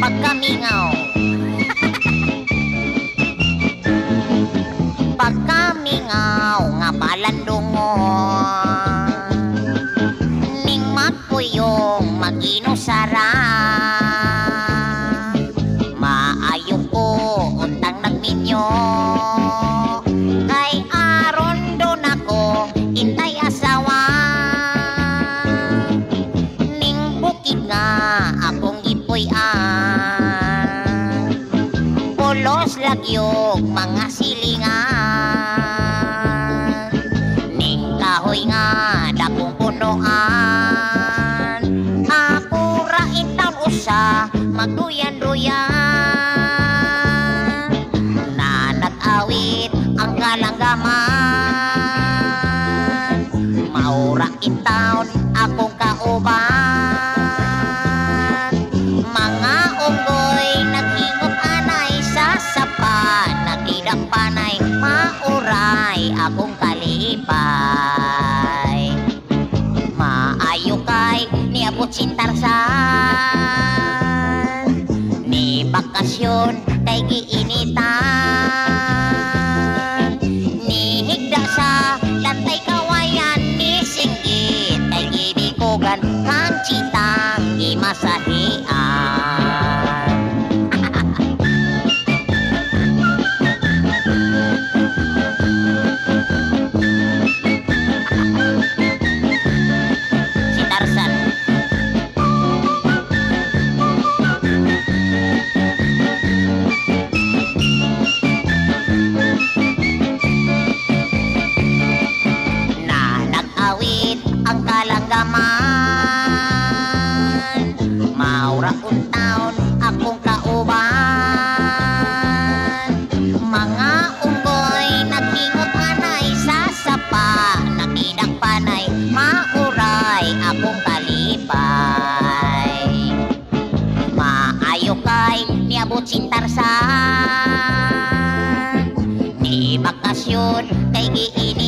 Pagkamingaw. Pagkamingaw nga balandungon, ning matpuyong maginusara, maayo ko untang nagminyo, kay aron doon ako intay asawa, ning bukid nga akong gipuy-an, pulos lagyog mga silingan, ning kahoy nga dakong punuan, ako ra intaon usa magduyan-duyan, na nag-awit ang kalanggaman, maura intaon akong kauban, mga unggoy naghingot anay sa sapa, nagidak panay mauray akong kalipay, maayo kay niabot si Tarzan, ni bakasyon kay giinitan, ni higda sa lantay kawayan, ni singgit kay gibikugan, kang chitang gimasahian. Si Tarzan. Na nag-awit ang kalanggaman, maura untaon akong kauban, mga unggoy naghingot anay sa sapa, nagidak panay mauray akong kalipay, maayo kay niabot si Tarzan, ni bakasyon kay giini